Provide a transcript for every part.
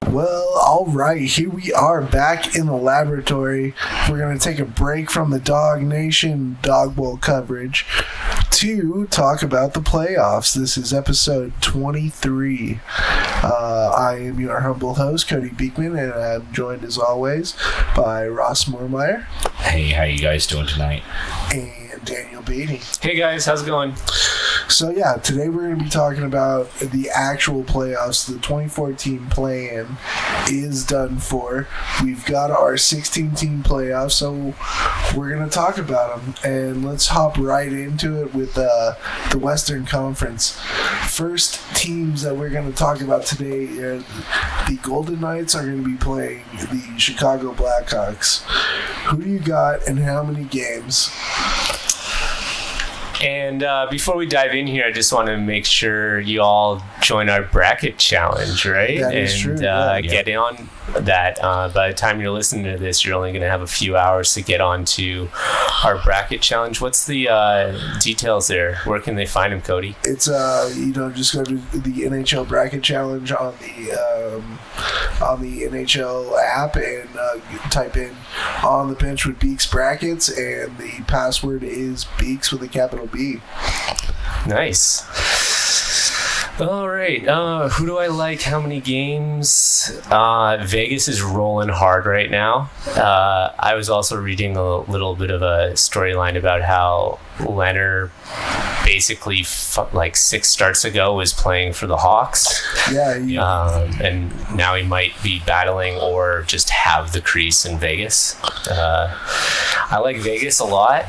Well, all right, here we are back in the laboratory. We're going to take a break from the Dog Nation Dog Bowl coverage to talk about the playoffs. This is episode 23. I am your humble host, Cody Beekman, and I'm joined as always by Ross Moormeyer. Hey, how you guys doing tonight? And Daniel Beatty. Hey guys, how's it going? So yeah, today we're going to be talking about the actual playoffs. The 2014 play-in is done for. We've got our 16-team playoffs, so we're going to talk about them. And let's hop right into it with the Western Conference. First teams that we're going to talk about today are the Golden Knights are going to be playing the Chicago Blackhawks. Who do you got and how many games? And before we dive in here, I just want to make sure you all join our bracket challenge, right? That is true. Yeah. Get on that. By the time you're listening to this, you're only going to have a few hours to get on to our bracket challenge. What's the details there? Where can they find them, Cody? It's just go to the NHL Bracket Challenge on the NHL app and type in On the Bench with Beeks Brackets, and the password is Beeks with a capital B. Nice. All right. Who do I like? How many games? Vegas is rolling hard right now. I was also reading a little bit of a storyline about how Leonard basically 6 starts ago was playing for the Hawks. Yeah. And now he might be battling or just have the crease in Vegas. I like Vegas a lot.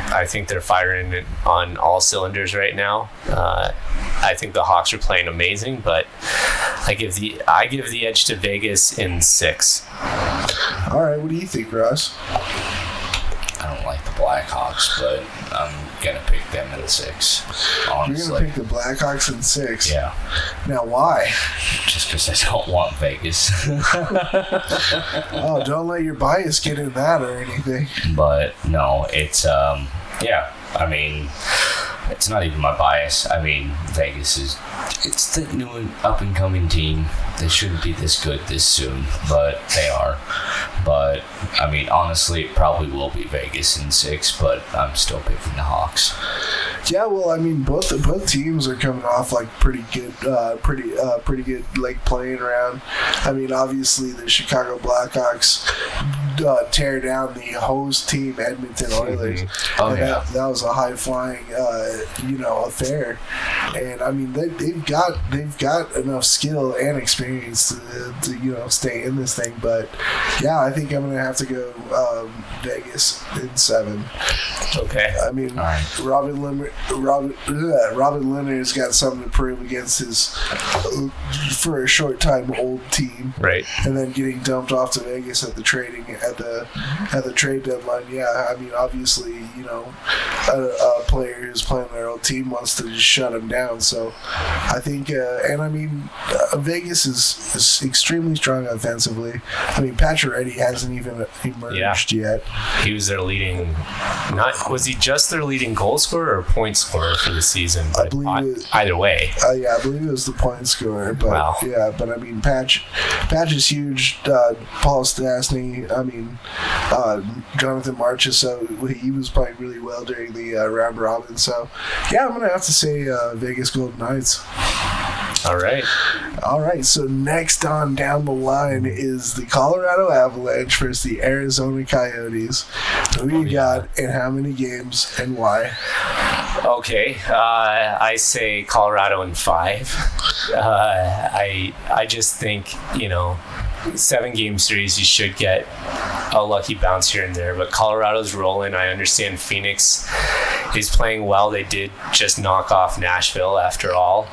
I think they're firing on all cylinders right now. I think the Hawks are playing amazing, but I give the edge to Vegas in 6. All right, what do you think, Ross? I don't like the Blackhawks, but I'm going to pick them in 6, honestly. You're going to pick the Blackhawks in 6? Yeah. Now, why? Just because I don't want Vegas. Oh, don't let your bias get in that or anything. But, no, it's, I mean, it's not even my bias. I mean, Vegas it's the new up-and-coming team. They shouldn't be this good this soon, but they are. But, I mean, honestly, it probably will be Vegas in 6, but I'm still picking the Hawks. Yeah, well, I mean, both teams are coming off pretty good, playing around. I mean, obviously the Chicago Blackhawks tear down the host team, Edmonton Oilers. Mm-hmm. Oh, yeah. That was a high flying, affair. And I mean, they've got enough skill and experience to stay in this thing. But yeah, I think I'm gonna have to go Vegas in 7. Okay. I mean, all right. Robin Leonard's got something to prove against his, for a short time, old team. Right. And then getting dumped off to Vegas at the trade deadline. Yeah, I mean, obviously, a player who's playing their old team wants to just shut him down. So I think, Vegas is extremely strong offensively. I mean, Pacioretty hasn't even emerged yet. He was their leading. Was he just their leading goal scorer or point scorer for the season? But I believe either way. I believe it was the point scorer. But wow. Yeah, but I mean, Patch is huge. Paul Stastny. I mean, Jonathan Marchessault. He was playing really well during the round robin. So yeah, I'm gonna have to say Vegas Golden Knights. All right. So next on down the line is the Colorado Avalanche versus the Arizona Coyotes. Who do you got and how many games and why? Okay. I say Colorado in 5. I just think, 7-game series, you should get a lucky bounce here and there, but Colorado's rolling. I understand Phoenix is playing well. They did just knock off Nashville after all.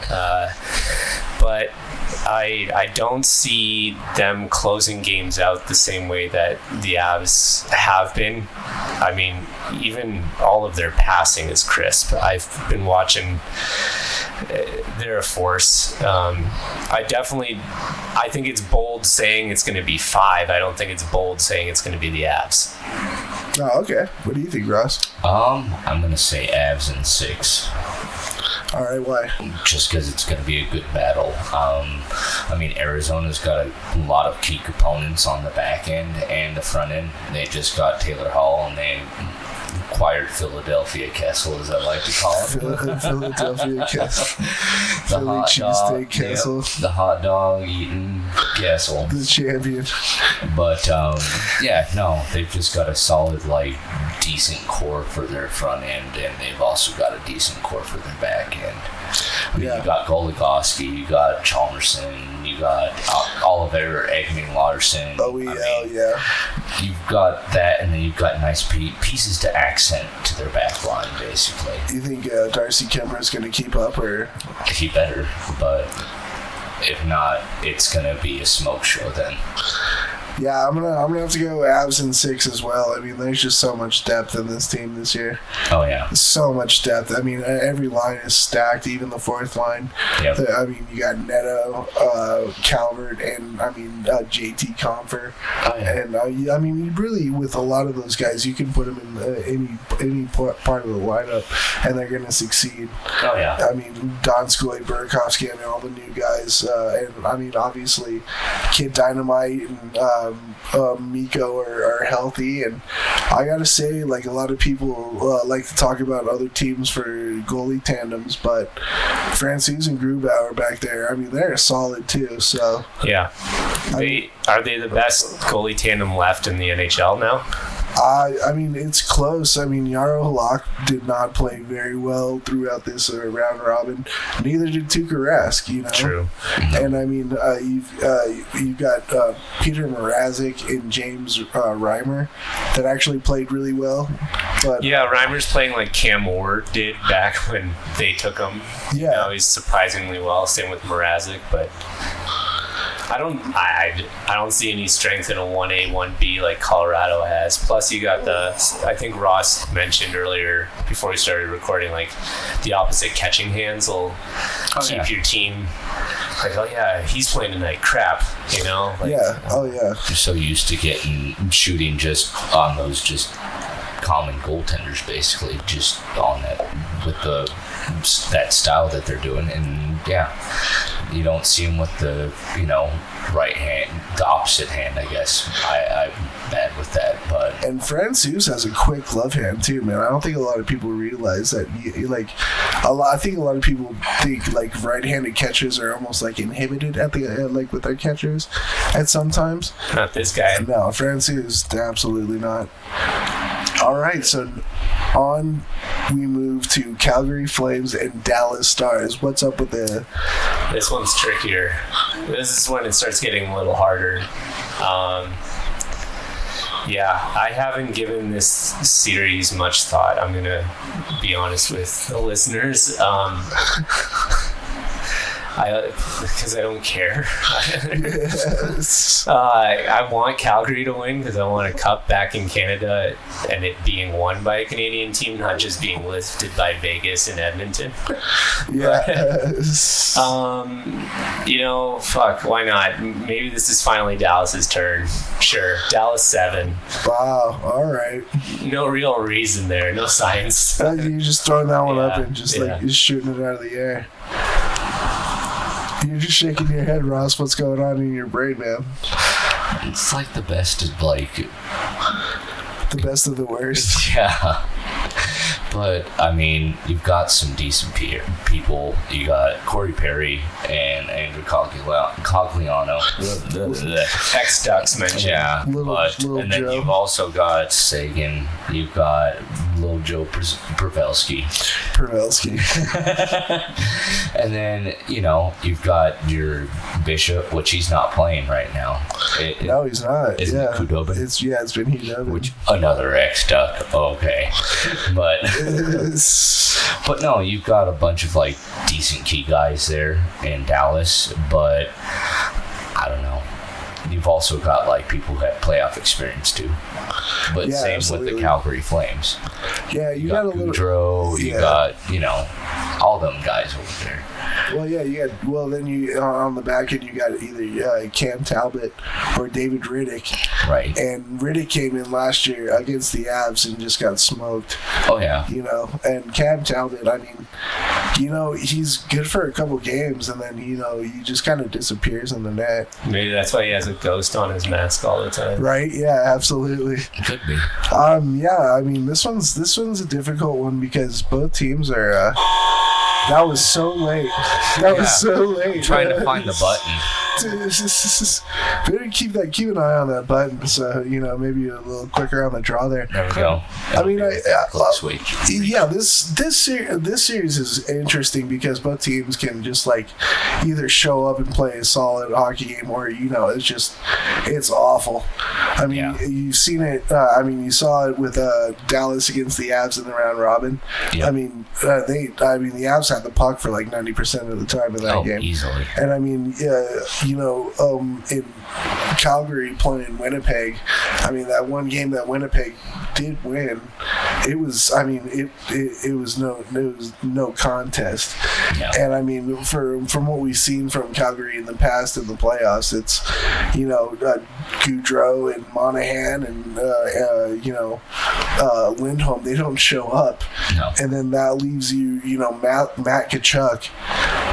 But I don't see them closing games out the same way that the Avs have been. I mean, even all of their passing is crisp. I've been watching. They're a force. I think it's bold saying it's going to be 5. I don't think it's bold saying it's going to be the Avs. Oh, okay. What do you think, Ross? I'm going to say Avs in 6. All right, why? Just because it's going to be a good battle. I mean, Arizona's got a lot of key components on the back end and the front end. They just got Taylor Hall, and they acquired Philadelphia Kessel, as I like to call it. Philadelphia Kessel. The Philly hot dog, cheesesteak Kessel. Yep, the hot dog eating Kessel. The champion. But they've just got a solid, decent core for their front end, and they've also got a decent core for their back end. I mean, you got Goligoski, you got Chalmerson, you got Oliver, Eggman, Larson. Yeah. You've got that, and then you've got nice pieces to accent to their back line, basically. You think Darcy Kemper is going to keep up, or? He better, but if not, it's going to be a smoke show then. Yeah, I'm gonna have to go Avs in 6 as well. I mean, there's just so much depth in this team this year. Oh yeah, so much depth. I mean, every line is stacked, even the fourth line. Yep. I mean, you got Neto, Calvert, and JT Compher. Oh, yeah. And I mean, really, with a lot of those guys, you can put them in any part of the lineup, and they're gonna succeed. Oh yeah. I mean, Donskoy, Burakovsky, and all the new guys, and I mean, obviously, Kid Dynamite and Miko are healthy, and I gotta say, a lot of people like to talk about other teams for goalie tandems, but Francouz and Grubauer back there, I mean, they're solid too. So yeah, are they the best goalie tandem left in the NHL now? I mean, it's close. I mean, Jaro Halak did not play very well throughout this round robin. Neither did Tuukka Rask, you know. True. And I mean, you've got Peter Mrazek and James Reimer that actually played really well. But yeah, Reimer's playing like Cam Ward did back when they took him. Yeah, he's surprisingly well. Same with Mrazek, but I don't see any strength in a 1A, 1B like Colorado has. Plus, you got I think Ross mentioned earlier before we started recording, the opposite catching hands will keep your team he's playing tonight. Crap, you know? You're so used to shooting just on those just common goaltenders, basically, just on that with that style that they're doing, and you don't see them with the right hand, the opposite hand. I guess I'm bad with that, but Francouz has a quick glove hand too, man. I don't think a lot of people realize that. I think a lot of people think right-handed catchers are almost inhibited at the with their catchers at sometimes. Not this guy. No, Francouz, absolutely not. All right, so on we move to Calgary Flames and Dallas Stars. What's up with the... This one's trickier. This is when it starts getting a little harder. I haven't given this series much thought. I'm going to be honest with the listeners. Because I don't care. Yes. I want Calgary to win because I want a cup back in Canada and it being won by a Canadian team, not just being lifted by Vegas and Edmonton. Yes. Fuck, why not? Maybe this is finally Dallas's turn. Sure, Dallas 7. Wow, all right. No real reason there, no science. You're just throwing that one up and just just shooting it out of the air. You're just shaking your head, Ross. What's going on in your brain, man? It's the best is the best of the worst. Yeah. But, I mean, you've got some decent people. You got Corey Perry and Andrew Cogliano. Ex-Ducks mentioned. Yeah. Little and then Joe. you've also got Sagan. You've got Little Joe Pavelski. And then, you've got your Bishop, which he's not playing right now. No, he's not. Isn't it Khudobin? It's been Khudobin. Which, another ex-Duck. Okay. But no, you've got a bunch of decent key guys there in Dallas, but I don't know. You've also got people who have playoff experience too. But same absolutely. with the Calgary Flames. Yeah, you got a little Goudreau, you got, all them guys over there. Well, yeah, you got. Well, then you on the back end you got either Cam Talbot or David Riddick. Right. And Riddick came in last year against the Avs and just got smoked. Oh yeah. And Cam Talbot, I mean, he's good for a couple games, and then he just kind of disappears in the net. Maybe that's why he has a ghost on his mask all the time. Right? Yeah, absolutely. Could be. Yeah. I mean, this one's a difficult one because both teams are. That was so late. That was so late. I'm trying to find the button. Better keep an eye on that button, so maybe a little quicker on the draw there. There we go. I mean, next week. Yeah, this series is interesting because both teams can just either show up and play a solid hockey game, or it's awful. I mean, you've seen it. You saw it with Dallas against the Avs in the round robin. Yep. I mean, the Avs had the puck for 90% of the time in that game, easily. And I mean, in Calgary playing Winnipeg, I mean, that one game that Winnipeg did win, it was no contest. Yeah. And I mean, from what we've seen from Calgary in the past in the playoffs, it's Gaudreau and Monahan and Lindholm, they don't show up. No. And then that leaves you, Matt Tkachuk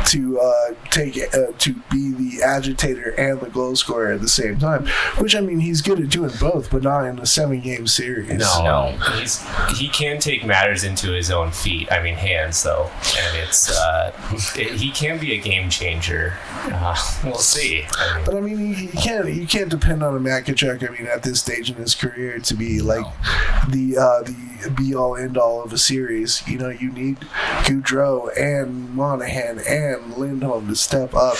to be the agitator and the goal scorer at the same time, which I mean, he's good at doing both, but not in a 7-game series. No. He can take matters into his own hands though, and he can be a game changer. We'll see. But I mean, you can't depend on a Matt Tkachuk. I mean, at this stage in his career, to be the be all end all of a series. You need Gaudreau and Monahan and Lindholm to step up.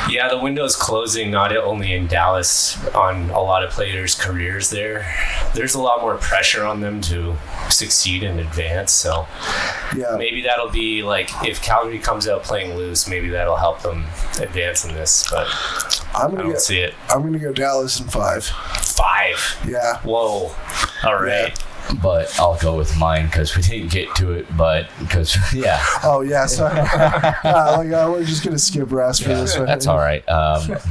Yeah, the window's closing not only in Dallas on a lot of players' careers there. There's a lot more pressure on them to succeed and advance. So maybe that'll be if Calgary comes out playing loose, maybe that'll help them advance in this. But I don't see it. I'm going to go Dallas in 5. 5? Yeah. Whoa. All right. Yeah. But I'll go with mine because we didn't get to it. But because Oh yeah, sorry. We're just gonna skip Russ for this one. That's all right.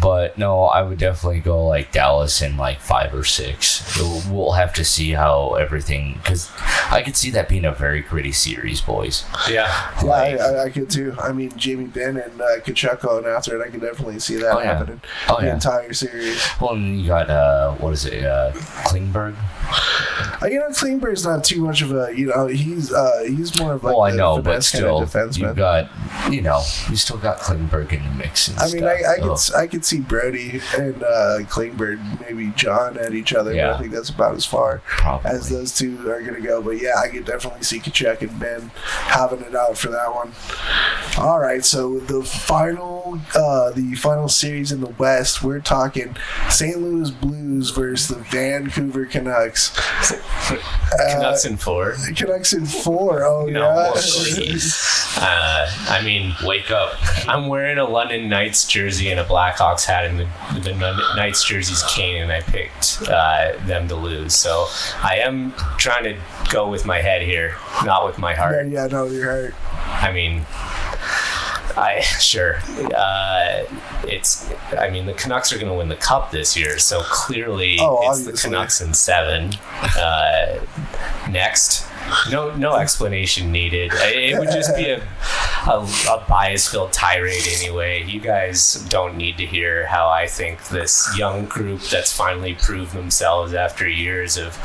But no, I would definitely go Dallas in 5 or 6. We'll have to see how everything, because I could see that being a very gritty series, boys. Yeah. I could too. I mean, Jamie Benn and Tkachuk going after it. I could definitely see that happening. The entire series. Well, and you got Klingberg. Klingberg's not too much of a, he's more of I know, but still, defenseman. you got, you still got Klingberg in the mix. And I could see Brody and Klingberg, maybe John at each other. Yeah. But I think that's about as far Probably. as those two are going to go. But yeah, I could definitely see Tkachuk and Ben having it out for that one. All right, so the final series in the West, we're talking St. Louis Blues versus the Vancouver Canucks. Canucks in 4. Canucks in 4. Oh, yeah. I mean, wake up. I'm wearing a London Knights jersey and a Blackhawks hat, and the Knights jersey's Kane, and I picked them to lose. So I am trying to go with my head here, not with my heart. Yeah, no, you're right. I mean, the Canucks are going to win the Cup this year, so clearly it's the Canucks in 7. Next. No explanation needed. It would just be a bias-filled tirade anyway. You guys don't need to hear how I think this young group that's finally proved themselves after years of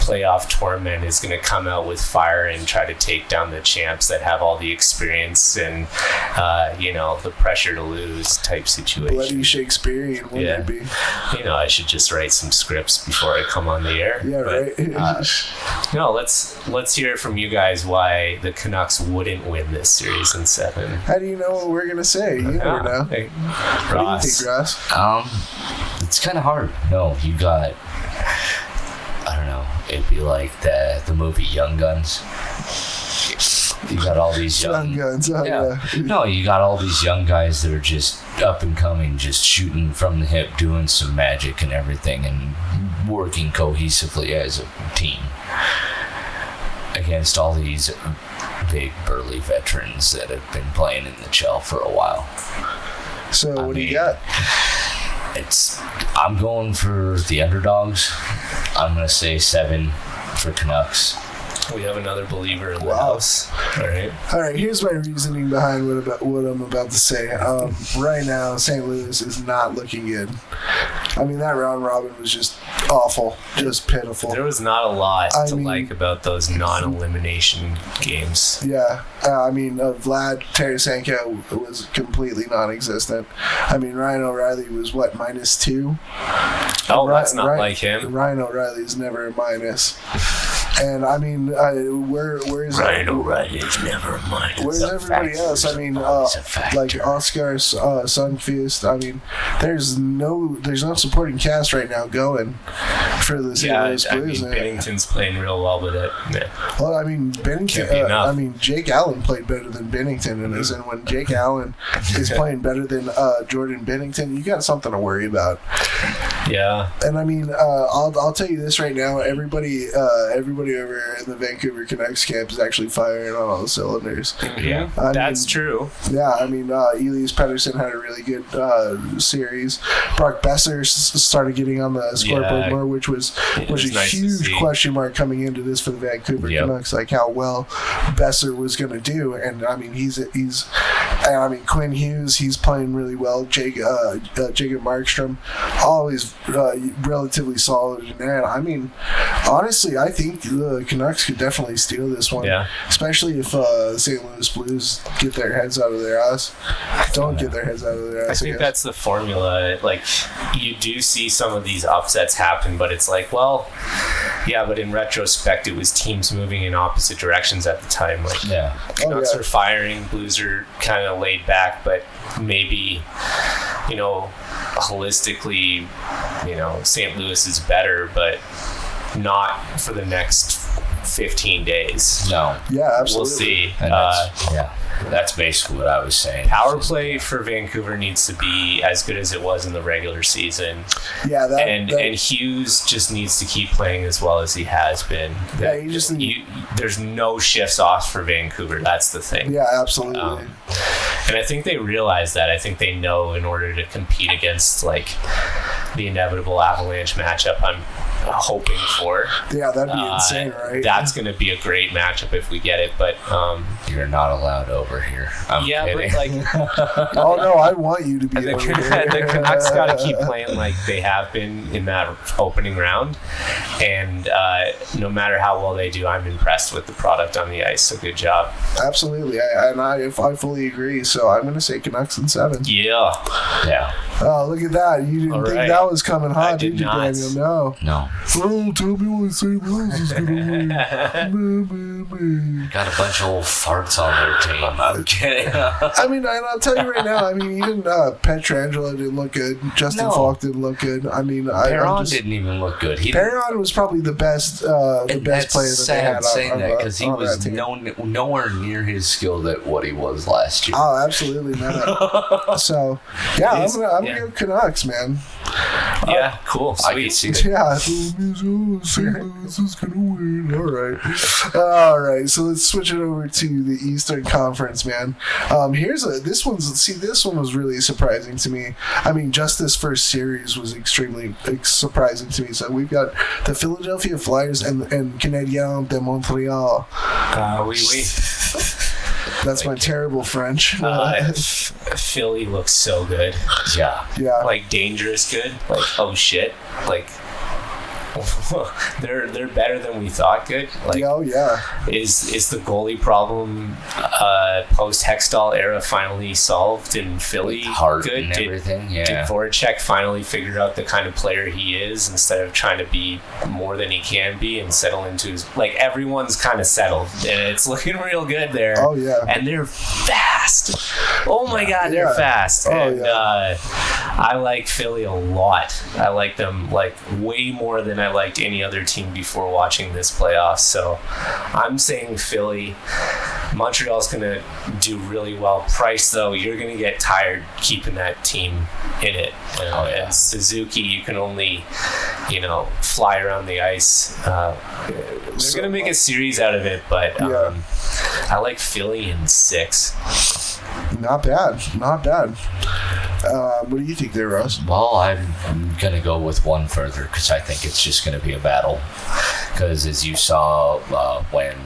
playoff torment is going to come out with fire and try to take down the champs that have all the experience and the pressure to lose type situation. Bloody Shakespearean, wouldn't it be? I should just write some scripts before I come on the air. Yeah, right. Let's hear from you guys why the Canucks wouldn't win this series in 7. How do you know what we're gonna say? You never know. Hey, Ross. What do you think, Ross? It's kind of hard. No, you got. I don't know. It'd be like the movie Young Guns. You got all these young guns. No, you got all these young guys that are just up and coming, just shooting from the hip, doing some magic and everything, and working cohesively as a team against all these big burly veterans that have been playing in the NHL for a while. So what do you got? I'm going for the underdogs. I'm going to say 7 for Canucks. We have another believer in the house. All right. Here's my reasoning behind what I'm about to say. Right now, St. Louis is not looking good. I mean, that round robin was just awful, just pitiful. There was not a lot to like about those non-elimination games. Yeah, Vlad Tarasenko was completely non-existent. I mean, Ryan O'Reilly was what, -2? Oh, that's not like him. Ryan O'Reilly's never a minus. And I mean, where's Ryan O'Reilly's never a minus. Where's everybody else? I mean, like Oscar Sundqvist. I mean, there's no supporting cast right now going for the St. Louis Blues. Bennington's playing real well with it. Yeah. Well, I mean, Bennington. Jake Allen played better than Bennington in this, and when Jake Allen is playing better than Jordan Bennington, you got something to worry about. Yeah. And I mean, I'll tell you this right now: everybody over in the Vancouver Canucks camp is actually firing on all the cylinders. Yeah, that's true. Yeah, I mean, Elias Pettersson had a really good series. Brock Besser started getting on the scoreboard more, which was a nice huge question mark coming into this for the Vancouver Canucks, like how well Besser was going to do. And I mean, Quinn Hughes, he's playing really well. Jacob Markstrom, always relatively solid in that. I mean, honestly, I think the Canucks could definitely steal this one, especially if St. Louis Blues get their heads out of their ass. Don't get their heads out of their ass. I think that's the formula. Like, you do see some of these upsets happen, but it's like, well, yeah, but in retrospect, it was teams moving in opposite directions at the time. Like, Canucks are firing, Blues are kind of laid back, but maybe, holistically, St. Louis is better, but not for the next 15 days. No. Yeah, absolutely. We'll see. And that's basically what I was saying. Power play for Vancouver needs to be as good as it was in the regular season. Yeah, and Hughes just needs to keep playing as well as he has been. There's no shifts off for Vancouver. That's the thing. Yeah, absolutely. And I think they realize that. I think they know in order to compete against like the inevitable Avalanche matchup I'm hoping for. Yeah, that'd be insane, right? That's going to be a great matchup if we get it, but you're not allowed over here. I'm kidding. But like, oh no, I want you to be over here. The Canucks got to keep playing like they have been in that opening round, and no matter how well they do, I'm impressed with the product on the ice. So good job. Absolutely, I fully agree. So I'm going to say Canucks in 7. Yeah. Oh, look at that! You didn't think that was coming hot, did you, not. Daniel? No. Oh, tell me why St. Louis is going to win. Got a bunch of old farts on their team. I'm kidding. I mean, I'll tell you right now. I mean, even Pietrangelo didn't look good. Justin Falk didn't look good. I mean, Perron didn't even look good. Perron was probably the best player that they had. Saying that because he was nowhere near his skill that what he was last year. Oh, absolutely not. So, yeah, I'm gonna go Canucks, man. Yeah, cool. Sweet. I can see that. Yeah, St. Louis is gonna win. All right. So let's switch it over to the Eastern Conference, man. This one was really surprising to me. I mean, just this first series was extremely surprising to me. So we've got the Philadelphia Flyers and Canadiens de Montreal. Oui. That's my terrible French. Philly looks so good. Yeah. Like dangerous good. Like, oh shit. Like they're better than we thought. Good. Like, Is the goalie problem post Hextall era finally solved in Philly? Hard good. And everything. Did Voracek finally figure out the kind of player he is instead of trying to be more than he can be and settle into his, like, everyone's kind of settled and it's looking real good there. Oh yeah. And they're fast. Oh my god, they're fast. I like Philly a lot. I like them like way more than I liked any other team before watching this playoffs. So I'm saying Philly. Montreal's going to do really well. Price, though, you're going to get tired keeping that team in it. And Suzuki, you can only, fly around the ice. They're going to make a series out of it, but I like Philly in 6. Not bad. What do you think there, Russ? Well, I'm going to go with one further because I think it's just going to be a battle. Because as you saw when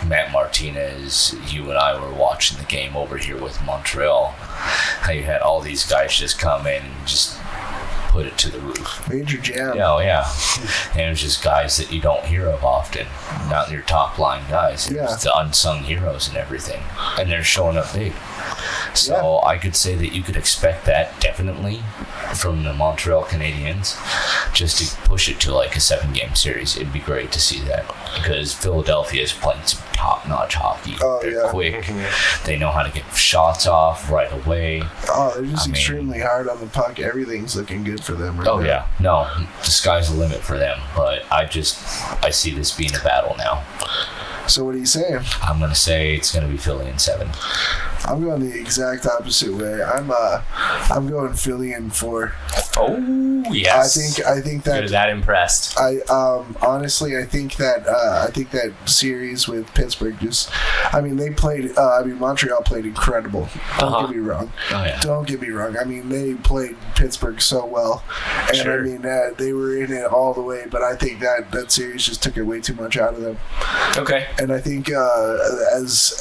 Matt Martinez, you and I were watching the game over here with Montreal, how you had all these guys just come in and just put it to the roof. Major jam. Oh, yeah. And it was just guys that you don't hear of often. Not your top line guys. It was the unsung heroes and everything. And they're showing up big. So I could say that you could expect that definitely from the Montreal Canadiens, just to push it to like a 7-game series. It'd be great to see that, because Philadelphia is playing some top-notch hockey. They're quick. They know how to get shots off right away. They're just extremely hard on the puck. Everything's looking good for them right now. Yeah. No, the sky's the limit for them. But I see this being a battle now. So what are you saying? I'm going to say it's going to be Philly in 7. I'm going the exact opposite way. I'm going Philly in 4. Oh yes. I think that you're that impressed. Honestly, I think that series with Pittsburgh they played. Montreal played incredible. Don't get me wrong. Oh, yeah. Don't get me wrong. I mean, they played Pittsburgh so well, and Sure. I mean they were in it all the way. But I think that series just took it way too much out of them. Okay. And I think as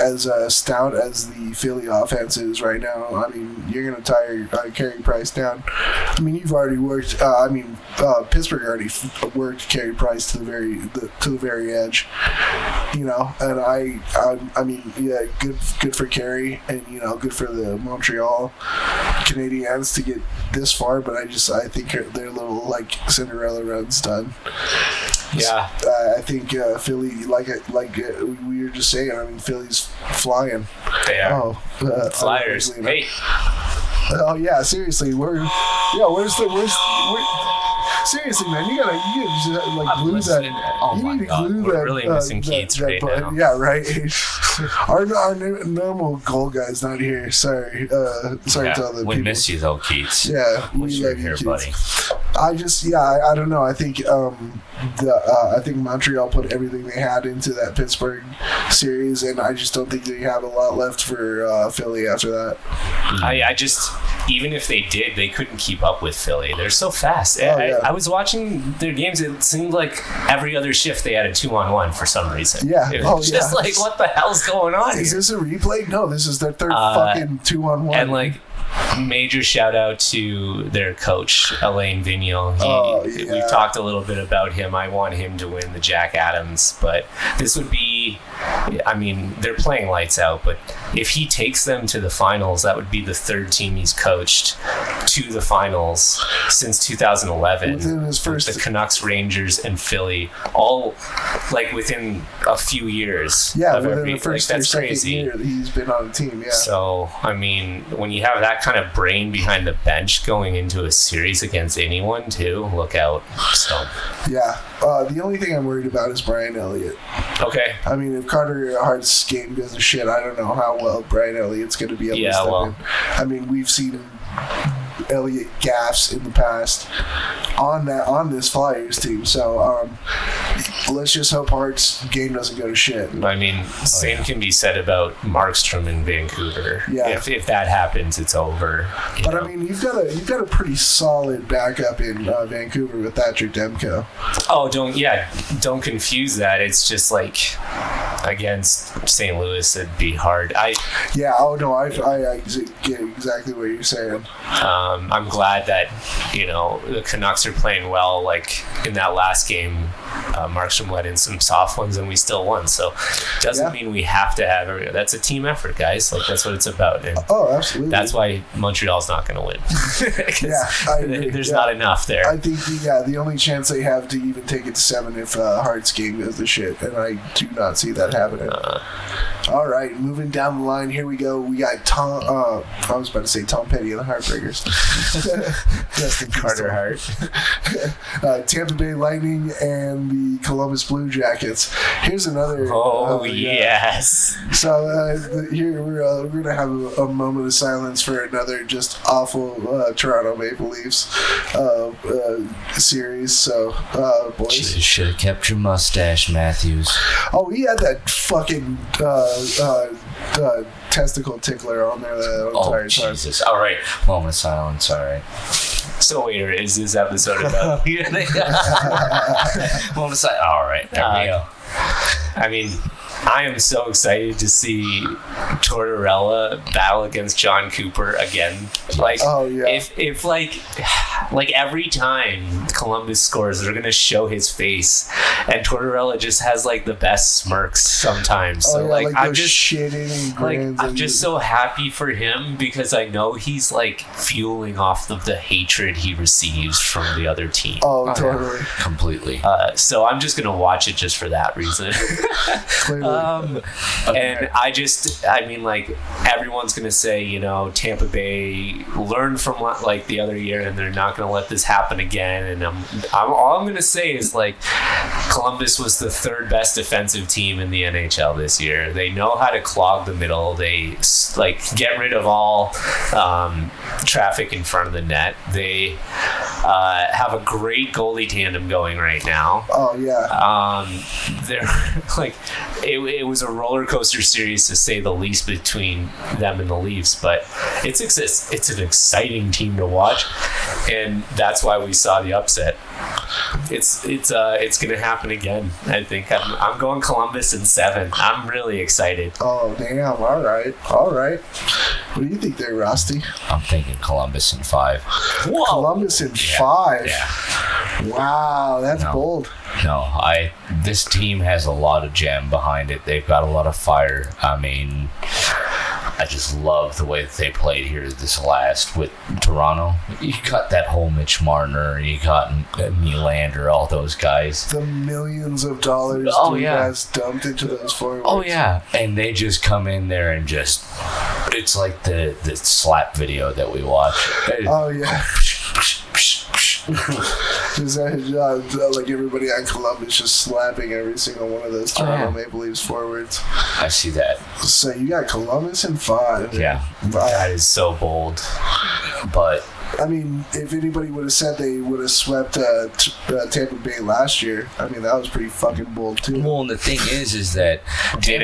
stout as the Philly offense is right now, I mean, you're going to tire Carey Price down. I mean, you've already worked. Pittsburgh already worked Carey Price to the very edge. You know, and I mean, yeah, good for Carey, and good for the Montreal Canadiens to get this far. But I think their little like Cinderella run's done. Yeah. I think Philly, like we were just saying, I mean, Philly's flying. They are. Flyers. Hey. Hey. Oh yeah, seriously, seriously, man, you gotta just like glue that. Oh you my need to God, glue we're that. really missing Keats right now. Yeah, right. our normal goal guy's not here. Sorry to all the we people. miss you though, Keats. Yeah, we Wish you love were you, here, Keats. buddy. I don't know. I think I think Montreal put everything they had into that Pittsburgh series, and I just don't think they have a lot left for Philly after that. I just, even if they did, they couldn't keep up with Philly. They're so fast. I was watching their games. It seemed like every other shift they had a 2-on-1 for some reason. Yeah. It was just like, what the hell's going on Is here? this a replay? No, this is their third fucking 2-on-1. And like, major shout out to their coach, Alain Vigneault. We've talked a little bit about him. I want him to win the Jack Adams, but this would be, I mean, they're playing lights out, but if he takes them to the finals, that would be the third team he's coached to the finals since 2011. Within his first, the Canucks, Rangers, and Philly, all like within a few years. Yeah, within the first that's or crazy. second year that he's been on the team. Yeah. So, I mean, when you have that kind of brain behind the bench going into a series against anyone, too, look out. So, yeah. The only thing I'm worried about is Brian Elliott. okay. I mean, if Carter Hart's game goes to shit, I don't know how well Brian Elliott's going to be able to step in. I mean, we've seen Elliott gaffes in the past on this Flyers team. So let's just hope Hart's game doesn't go to shit. I mean, same can be said about Markstrom in Vancouver. Yeah. If that happens, it's over. But I mean, you've got a pretty solid backup in Vancouver with Thatcher Demko. Oh, don't confuse that. It's just like against St. Louis, it'd be hard. I get exactly what you're saying. I'm glad that the Canucks are playing well. Like in that last game, Markstrom let in some soft ones, and we still won. So doesn't mean we have to have that's a team effort, guys. Like that's what it's about. And absolutely. that's why Montreal's not going to win. There's not enough there. I think the only chance they have to even take it to 7 if Hart's game goes to shit, and I do not see that happening. All right, moving down the line, here we go. We got Tom. I was about to say Tom Petty and the Heartbreakers. Rest in peace, Carter Hart. Tampa Bay Lightning and the Columbus Blue Jackets. Here's another. Yes. So here we're gonna have a moment of silence for another just awful Toronto Maple Leafs series. So boys, You should have kept your mustache, Matthews. oh, he had that fucking testicle tickler on there the entire time. Jesus. All right. Moment of silence. All right. So waiter, is this episode about? Well, it's like, all right, there we go. I mean, I am so excited to see Tortorella battle against John Cooper again. Like, if like every time Columbus scores, they're gonna show his face, and Tortorella just has like the best smirks sometimes. So I'm just shitting and I'm just so happy for him because I know he's like fueling off of the hatred he receives from the other team. Oh, totally, completely. So I'm just gonna watch it just for that reason. And I mean, like, everyone's gonna say, you know, Tampa Bay learned from like the other year, and they're not gonna let this happen again. And all I'm gonna say is, like, Columbus was the third best defensive team in the NHL this year. They know how to clog the middle. They like get rid of all traffic in front of the net. They have a great goalie tandem going right now. Oh yeah. They're like, it was a roller coaster series to say the least between them and the Leafs, but it's an exciting team to watch, and that's why we saw the upset. It's gonna happen again. I think I'm going Columbus in 7. I'm really excited. Oh damn! All right. What do you think there, Rusty? I'm thinking Columbus in 5. Whoa. Columbus in 5. Yeah. Wow, that's bold. No, this team has a lot of jam behind it. They've got a lot of fire. I mean, I just love the way that they played here this last with Toronto. You got that whole Mitch Marner, you got Nylander, all those guys. The millions of dollars guys dumped into those forwards. Oh yeah, and they just come in there and just, it's like the slap video that we watch. Oh yeah. Just like everybody on Columbus just slapping every single one of those Toronto Maple Leafs forwards. I see that. So you got Columbus in 5. Yeah. That is so bold. But I mean, if anybody would have said they would have swept Tampa Bay last year, I mean, that was pretty fucking bold too. Well, and the thing is that did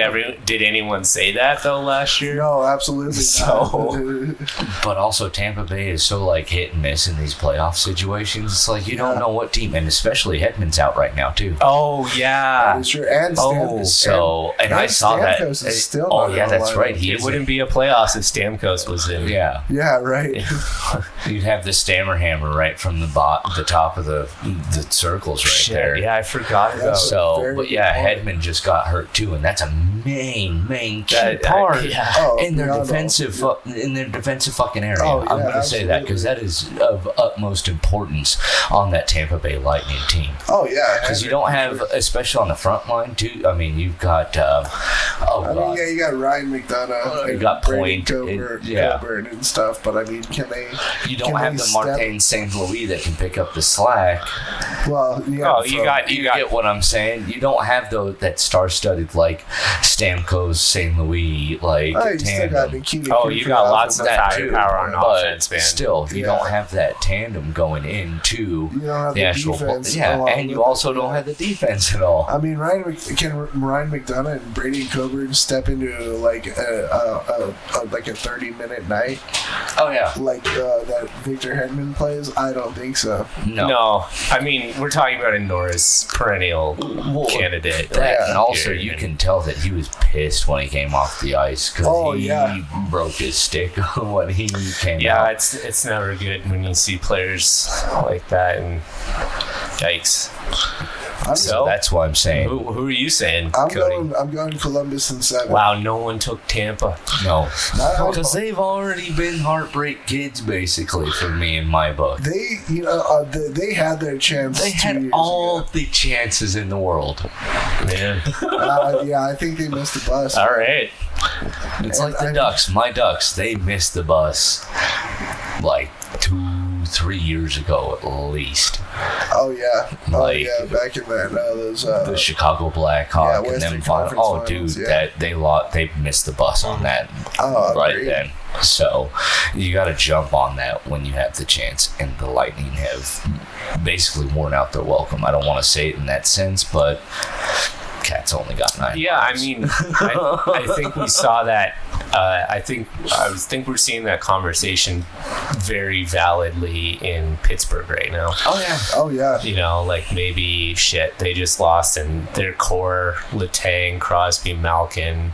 anyone say that though last year? No, absolutely not. But also Tampa Bay is so like hit and miss in these playoff situations. It's like you don't know what team, and especially Hedman's out right now too. Oh yeah, sure. And I saw that. Is still that's right. It wouldn't be a playoffs if Stamkos was in. Yeah. Yeah, right. You'd have the Stammer Hammer right from the top of the circles right there. Yeah, I forgot about that. But yeah, Hedman just got hurt too, and that's a main key part in their defensive fucking area. Oh, yeah, I'm going to say that because that is of utmost importance on that Tampa Bay Lightning team. Oh yeah, because you don't have, especially on the front line too. I mean, you've got you got Ryan McDonough, you got Point, Coburn and stuff. But I mean, can they? You don't have the Martin St. Louis that can pick up the slack. Well, you get what I'm saying. You don't have that star-studded like Stamkos, St. Louis tandem. You got lots of firepower on offense, man. Still, you don't have that tandem going into the actual defense. And you also don't have the defense at all. I mean, Ryan McDonough and Brady Coburn step into like a 30-minute night? Oh yeah, like that Victor Hedman plays? I don't think so. No. I mean, we're talking about a Norris perennial candidate. And also, you can tell that he was pissed when he came off the ice because he broke his stick when he came out. Yeah, it's never good when you see players like that, and yikes. So that's why I'm saying. Who are you saying, Cody? I'm going Columbus in 7. Wow, no one took Tampa. No, because they've already been heartbreak kids, basically, for me in my book. They had their chance. They had all the chances in the world. Man. I think they missed the bus. All right. It's like the Ducks. My Ducks, they missed the bus like 2-3 years ago at least. Oh yeah, back in that the Chicago Blackhawks and them final. Oh dude, that they missed the bus on that then. So you got to jump on that when you have the chance, and the Lightning have basically worn out their welcome. I don't want to say it in that sense, but Cat's only got 9. Yeah, I mean, I think we saw that. I think we're seeing that conversation very validly in Pittsburgh right now. Oh yeah. You know, like maybe they just lost in their core, Letang, Crosby, Malkin.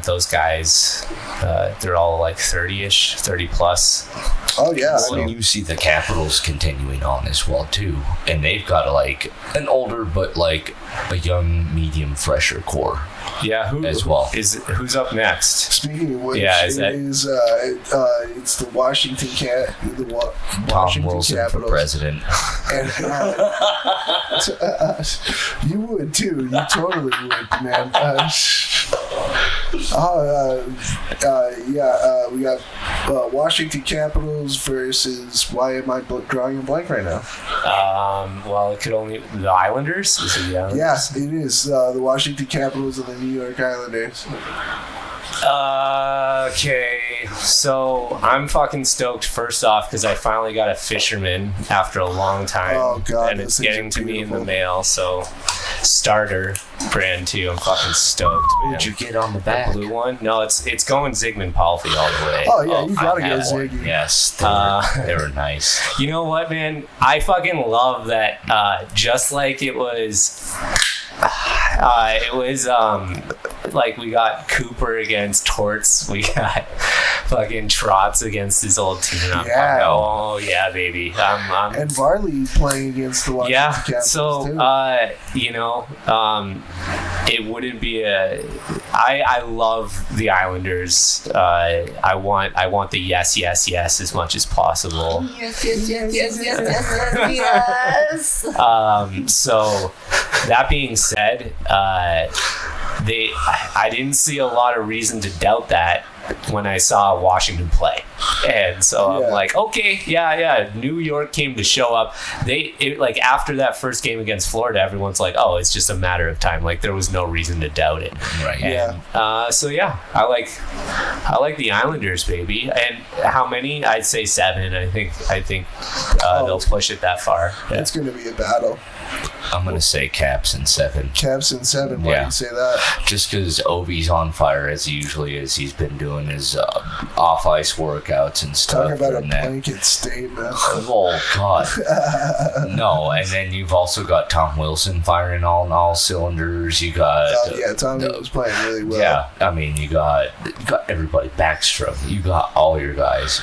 Those guys, they're all like 30-ish, 30 plus. Oh yeah. Well, and you see the Capitals continuing on as well too, and they've got like an older but like a young, medium, fresher core. Yeah, as well. Who's up next? Speaking of which, it's the Washington Tom Wilson Capitals for president. And you would too. You totally would, man. We got Washington Capitals versus. Why am I drawing a blank right now? Well, it could only the Islanders. Is it the Islanders? Yes, it is the Washington Capitals and the New York Islanders. Okay, so I'm fucking stoked first off because I finally got a Fisherman after a long time. Oh god, and it's getting to me in the mail. So starter brand too. I'm fucking stoked. Man. What'd you get on the back? The blue one? No, it's going Zygmunt Palffy all the way. Oh yeah, you gotta get Ziggy. Yes, they were nice. You know what, man? I fucking love that. Just like it was. Like we got Cooper against Torts, we got fucking Trotz against his old team. Yeah. Oh yeah, baby. And Varley playing against the Washington Capitals so too. It wouldn't be I love the Islanders. I want the yes as much as possible. Yes. So that being said, I didn't see a lot of reason to doubt that when I saw Washington play, and so I'm like, okay, yeah. New York came to show up. Like after that first game against Florida, everyone's like, oh, it's just a matter of time. Like there was no reason to doubt it. Right. And, so yeah, I like the Islanders, baby. And how many? I'd say 7. I think they'll push it that far. Yeah. It's going to be a battle. I'm going to say Caps in 7. Caps in 7. Why do you say that? Just because Ovi's on fire as he usually is. He's been doing his off-ice workouts and stuff. Talk about a blanket statement. Oh, God. No, and then you've also got Tom Wilson firing on all cylinders. You got... Tom was playing really well. Yeah, I mean, you got everybody. Backstrom. You got all your guys.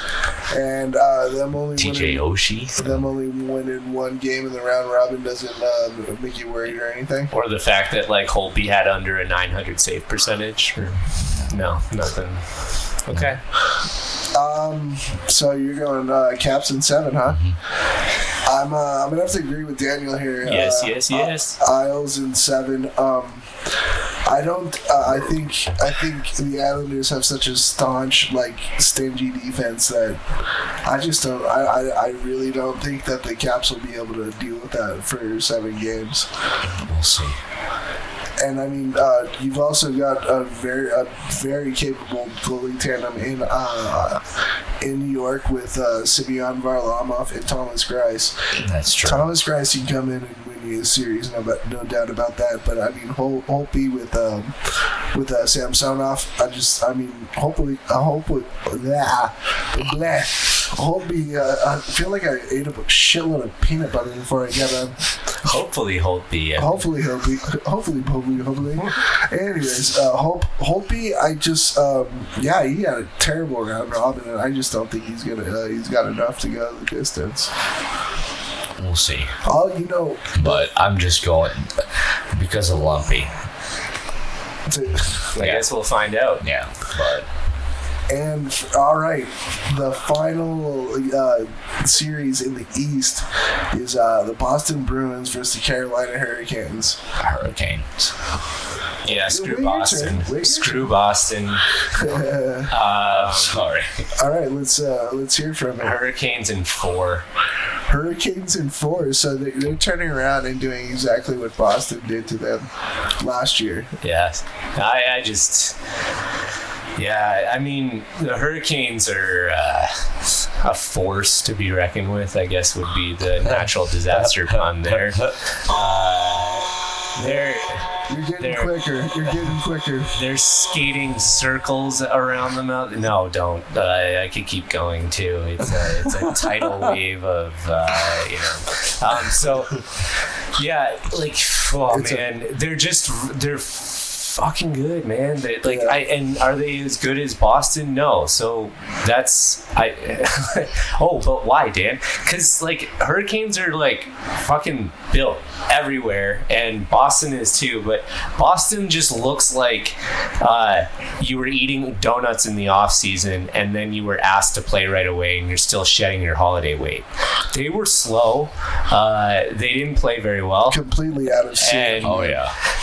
And them only TJ Oshie. Them only winning one game in the round robin doesn't make you worried or anything? Or the fact that like Holtby had under a 900 save percentage? No, nothing. Okay. So you're going Caps in 7, huh? Mm-hmm. I'm gonna have to agree with Daniel here. Yes. Isles in 7. I think the Islanders have such a staunch, like, stingy defense that I just don't. I really don't think that the Caps will be able to deal with that for 7 games. We'll see. And I mean, you've also got a very capable goalie tandem in New York with Semyon Varlamov and Thomas Greiss. That's true. Thomas Greiss can come in and win you a series, no doubt about that. But I mean, Holtby with Samsonov, Holtby. I feel like I ate a shitload of peanut butter before I got on. Hopefully Holtby. Yeah. Hopefully. Anyways, Holtby, he had a terrible round robin, and I just don't think he's got enough to go the distance. We'll see. But I'm just going because of Lumpy. I guess we'll find out. Yeah, but. And all right, the final series in the East is the Boston Bruins versus the Carolina Hurricanes. Yeah, screw Boston. Screw Boston. Sorry. All right, let's hear from it. Hurricanes in 4. Hurricanes in 4. So they're turning around and doing exactly what Boston did to them last year. Yes, I mean, the Hurricanes are a force to be reckoned with, I guess would be the natural disaster pun there. You're getting quicker. You're getting quicker. They're skating circles around them out. No, don't. I could keep going too. It's a tidal wave of So yeah, like they're fucking good, man. Are they as good as Boston? No. So that's but why, Dan? Because like Hurricanes are like fucking built everywhere, and Boston is too. But Boston just looks like you were eating donuts in the off season, and then you were asked to play right away, and you're still shedding your holiday weight. They were slow. They didn't play very well. Completely out of sync.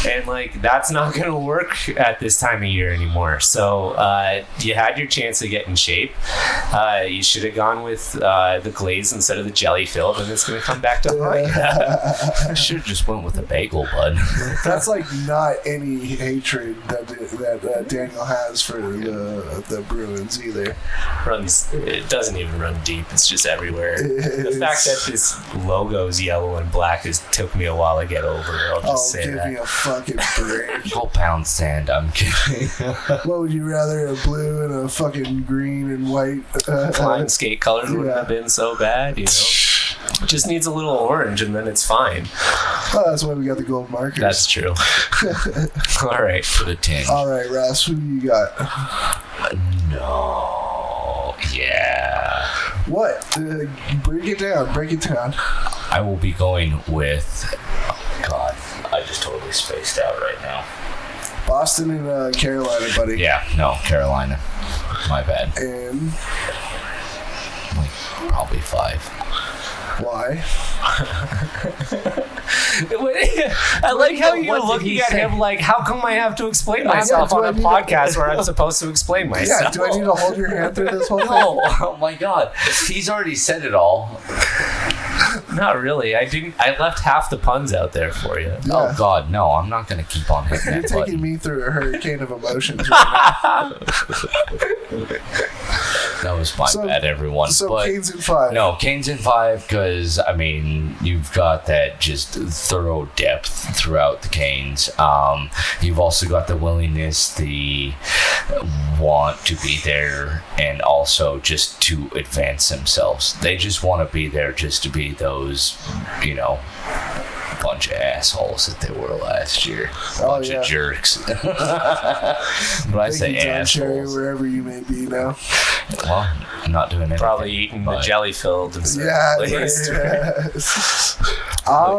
And like that's not gonna work at this time of year anymore. So you had your chance to get in shape. You should have gone with the glaze instead of the jelly filled, and it's gonna come back to haunt you. I should have just went with the bagel, bud. That's like not any hatred that Daniel has for the Bruins either. It doesn't even run deep. It's just everywhere. The fact that this logo is yellow and black took me a while to get over. I'll just say give that. Me a fucking break. Go pound sand. I'm kidding. What would you rather, a blue and a fucking green and white? Flying skate colors wouldn't have been so bad, you know. It just needs a little orange and then it's fine. Well, that's why we got the gold markers. That's true. All right. For the tinge. All right, Ross, who do you got? No. Yeah. What? Break it down. I will be going with... God, I just totally spaced out right now. Boston and Carolina, buddy. Yeah, no, Carolina. My bad. And? Like, probably 5. Why? I like how you're looking at him like, how come I have to explain myself on a podcast where I'm supposed to explain myself? Yeah, do I need to hold your hand through this whole thing? No, oh my God. He's already said it all. Not really. I left half the puns out there for you. Yeah. Oh God, no! I'm not gonna keep on hitting You're that taking button. me through a hurricane of emotions right That was my bad, everyone. So but Canes in 5. No, Canes in 5 because I mean you've got that just thorough depth throughout the Canes. You've also got the willingness, the want to be there, and also just to advance themselves. They just want to be there just to be those, bunch of assholes that they were last year. Bunch of jerks. But I say assholes. Wherever you may be now. Well, I'm not doing anything. Probably eating the jelly filled instead of glazed.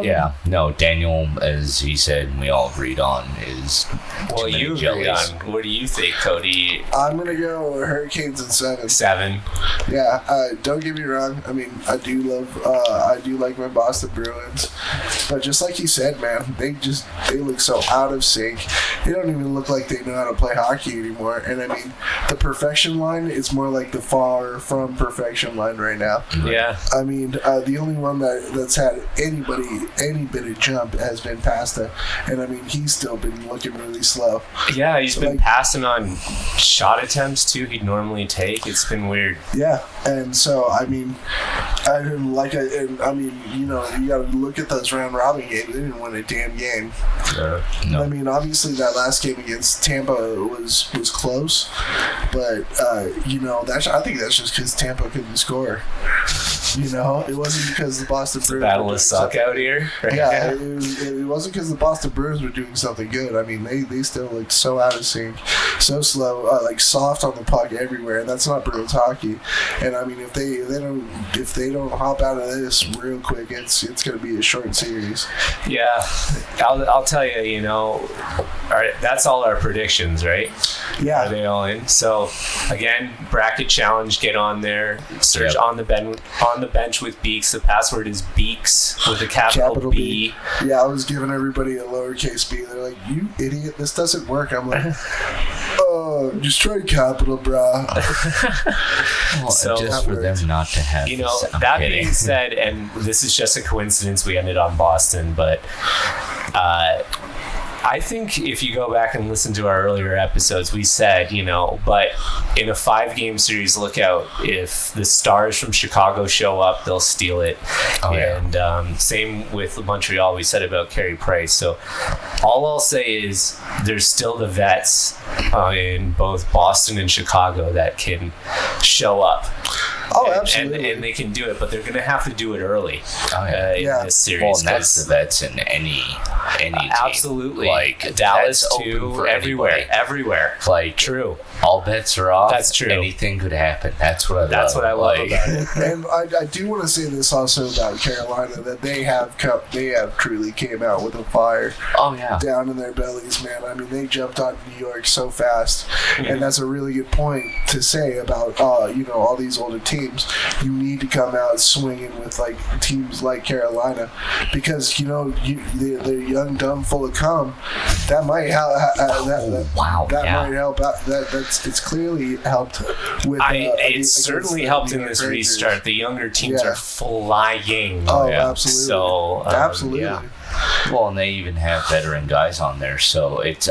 Yeah. No, Daniel, as he said, and we all agreed on, is well, you agreed on. What do you think, Cody? I'm gonna go Hurricanes in 7. 7. Yeah. Don't get me wrong. I mean, I do like my Boston Bruins, but just like you said, man, they look so out of sync. They don't even look like they know how to play hockey anymore. And I mean, the perfection line is more like the far from perfection line right now. Yeah. I mean, the only one that's had any bit of jump has been Pasta, and I mean, he's still been looking really slow. Yeah, he's been passing on shot attempts too. He'd normally take. It's been weird. Yeah, and so I mean, you got to look at those round robin games. They didn't win a damn game. No. I mean, obviously that last game against Tampa was close, but I think that's just because Tampa couldn't score. It wasn't because the Boston Bruins. Battle of suck out here. Yeah, it wasn't because the Boston Bruins were doing something good. I mean, they still looked so out of sync, so slow, like soft on the puck everywhere. And that's not Bruins hockey. And I mean, if they don't hop out of this real quick, it's going to be a short series. Yeah, I'll tell you. All right, that's all our predictions, right? Yeah. Are they all in? So again, bracket challenge. Get on there. Search on the bench with Beeks. The password is Beeks with a capital B. Yeah, I was giving everybody a lowercase b. They're like, "You idiot! This doesn't work." I'm like, "Oh, just try capital, brah." Well, just for them not to have. That being said, and this is just a coincidence, we ended on Boston, but I think if you go back and listen to our earlier episodes, we said, but in a 5-game series, look out. If the Stars from Chicago show up, they'll steal it. Oh, yeah. And same with Montreal, we said about Carey Price. So all I'll say is there's still the vets in both Boston and Chicago that can show up. Oh, absolutely. And they can do it, but they're going to have to do it early in this series. Well, and that's the vets in any team. Absolutely. Like, Dallas, that's too. open for Everywhere. Like, true. All bets are off. That's true. Anything could happen. That's what I love. What I love about it. And I do want to say this also about Carolina, that they have truly came out with a fire down in their bellies, man. I mean, they jumped on New York so fast, and that's a really good point to say about all these older teams. You need to come out swinging with like teams like Carolina, because they're young, dumb, full of cum. That might help. Might help out. It's clearly helped with. It certainly helped in this restart. The younger teams are flying. Oh, absolutely. So absolutely. Yeah. Well, and they even have veteran guys on there, so it's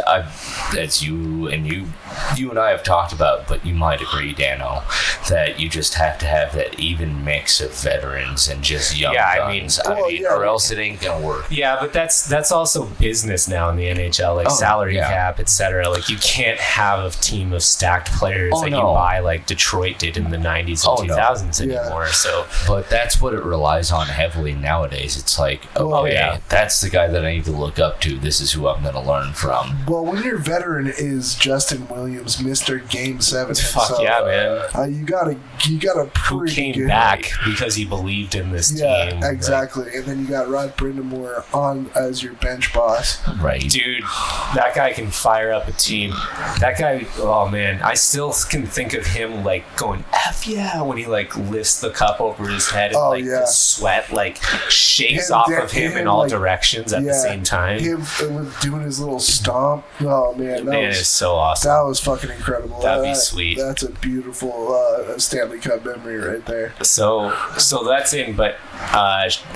you and I have talked about, but you might agree, Dano, that you just have to have that even mix of veterans and just young guns. Or else it ain't gonna work. Yeah, but that's also business now in the NHL, like salary cap, etc. Like, you can't have a team of stacked players you buy like Detroit did in the 90s and 2000s anymore. So, but that's what it relies on heavily nowadays. It's like, that's the guy that I need to look up to. This is who I'm going to learn from. Well, when your veteran is Justin Williams, Mr. Game 7, man. You got a pretty came good back because he believed in this team. Yeah, exactly. Right? And then you got Rod Brindamore on as your bench boss. Right. Dude, that guy can fire up a team. That guy, oh man, I still can think of him like going F yeah when he like lifts the cup over his head and the sweat like shakes off of him in all directions at the same time. Him doing his little stomp. Oh man, that is so awesome. That was fucking incredible. That'd be sweet. That's a beautiful Stanley Cup memory right there. So that's in, but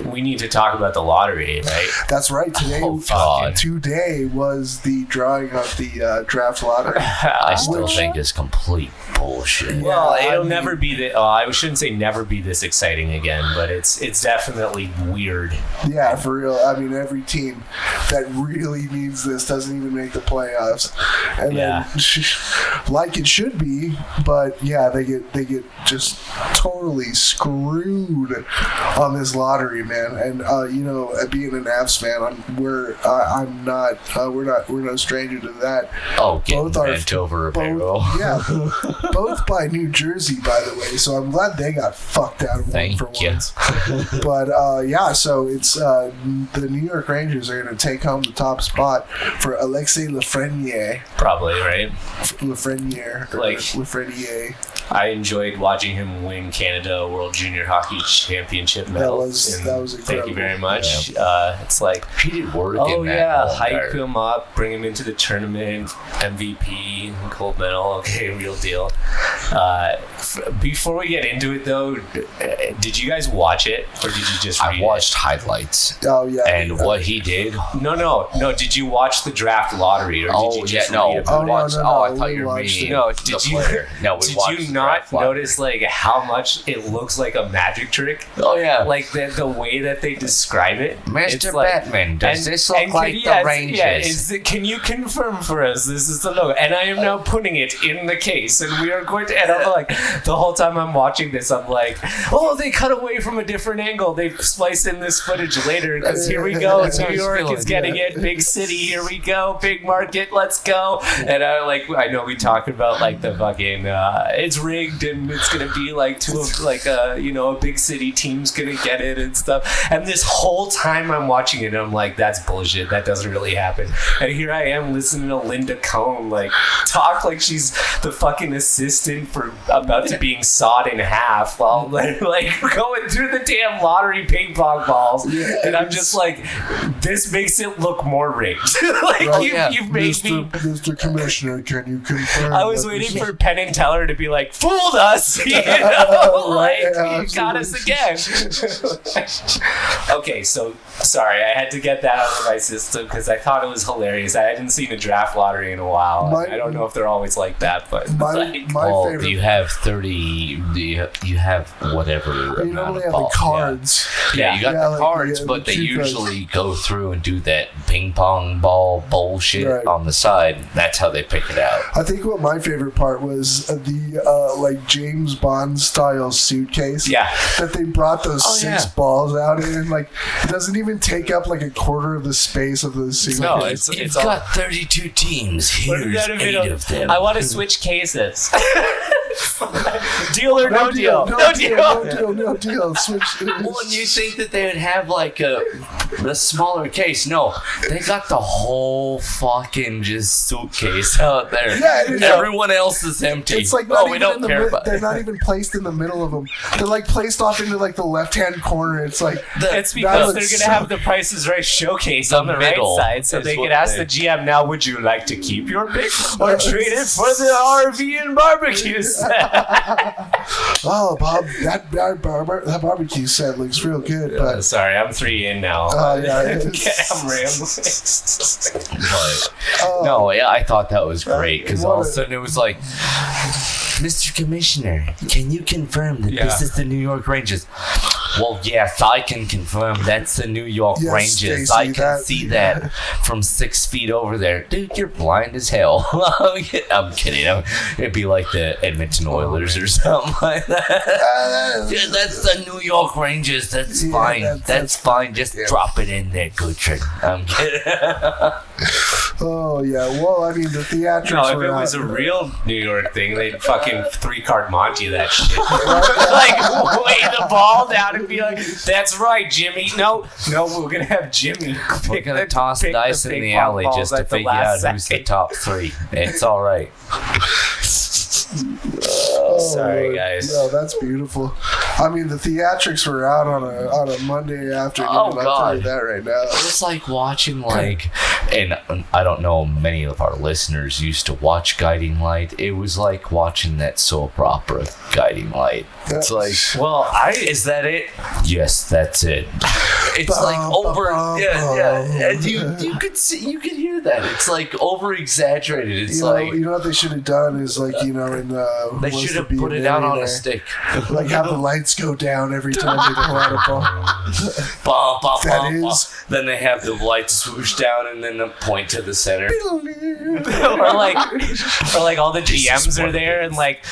we need to talk about the lottery, right? That's right. Today was the drawing of the draft lottery. I still think it's complete bullshit. Well, it'll never be I shouldn't say never be this exciting again, but it's definitely weird. Yeah, for real. I mean, every team that really needs this doesn't even make the playoffs, and then like it should be, but they get just totally screwed on this lottery, man. And being an Avs fan, we're no stranger to that. Oh, getting bent over a barrel. Yeah, both by New Jersey, by the way. So I'm glad they got fucked out of one for once. But so it's the New York Rangers are going to take home the top spot for Alexis Lafreniere. Probably, right? Lafreniere. Lafreniere. I enjoyed watching him win Canada World Junior Hockey Championship medals. That was incredible. Thank you very much. Yeah. It's like, he did work in that. Hype him up, bring him into the tournament, MVP, gold medal. Okay, real deal. Before we get into it, though, did you guys watch it, or did you just read I watched highlights. Oh, yeah. And what he did? No. Did you watch the draft lottery, or did you just read about it? I thought you were meaning did you not notice like how much it looks like a magic trick? Oh yeah, like the way that they describe it. Mr. Batman, does this look like the Rangers? Can you confirm for us this is the logo? And I am now putting it in the case, and we are going to. And I'm like, the whole time I'm watching this, I'm like, oh, they cut away from a different angle. They spliced in this footage later because here we go. New York is getting it. Big city. Here we go. Big market. Let's go. And I know we talked about like the fucking it's rigged and it's gonna be like a big city team's gonna get it and stuff. And this whole time I'm watching it, I'm like, that's bullshit. That doesn't really happen. And here I am listening to Linda Cohn like talk like she's the fucking assistant for about to imagine being sawed in half while they're like going through the damn lottery ping pong balls. Yeah, and I'm just like, this makes it look more rigged. Like, Right, you've made me. Mr. Commissioner, can you confirm? I was that waiting this for Penn and Teller to be like, fooled us! You know? Like, yeah, you got us again. Okay, so, sorry, I had to get that out of my system because I thought it was hilarious. I hadn't seen a draft lottery in a while. I don't know if they're always like that, but My favorite. you have 30. You have whatever You amount normally of have balls. the cards. Yeah, you got Yeah, the like cards, the but they cue cards. usually go through and do that ping pong ball bullshit Right. on the side. That's how they pick it out. I think what my favorite part was the like James Bond style suitcase. yeah. That they brought those Oh, 6 yeah. balls out in, and like it doesn't even take up like a quarter of the space of the suitcase. No, it's You've all. got 32 teams. Here's 8 of them. I want to switch cases. Deal or no deal? No deal. Switch. Well, and you think that they would have like a smaller case? No, they got the whole fucking just suitcase out there. Yeah, it is. Everyone else is empty. It's like not we even don't in the care about they're it. not even placed in the middle of them. They're like placed off into like the left-hand corner. It's like It's that because looks they're going to have the Price is Right showcase The on the middle right side, so is they what could ask they- the GM, now would you like to keep your pick or trade it for the RV and barbecue set? Oh, Bob, that barbecue set looks real good, but Sorry, I'm 3 in now. yeah, I'm rambling. But, no, yeah, I thought that was great because all of a sudden it was like, Mr. Commissioner, can you confirm that this is the New York Rangers? Well, yes, I can confirm that's the New York Yes, Rangers. Stacey, I can that- see that from 6 feet over there. Dude, you're blind as hell. I'm kidding. It'd be like the Edmonton Oilers or something like that. Yeah, that's the New York Rangers. That's Yeah, fine. That's fine. Just yeah. drop it in there, good trick. I'm kidding. oh yeah. Well, I mean the theatrics No, if were it out. was a real New York thing, they'd fucking 3-card Monty that shit. Like, lay the ball down and be like, that's right, Jimmy. No, we're going to have Jimmy. We're going to toss dice in the alley just to figure out who's the top 3. It's all right. Sorry, guys. No, that's beautiful. I mean, the theatrics were out on a Monday afternoon. Oh, I'll tell God. you that right now. It's like watching, like, and I don't know, many of our listeners used to watch Guiding Light. It was like watching that soap opera, Guiding Light. It's like, Well, is that it? Yes, that's it. It's like over, yeah, and you could see, you could hear that. It's like over exaggerated. It's You know what they should have done is like in they should have put it out on a stick. Like have the lights go down every time they pull out a ball. Bah, bah, That bah, bah. is- Then they have the lights swoosh down and then point to the center. or like all the GMs are there and like,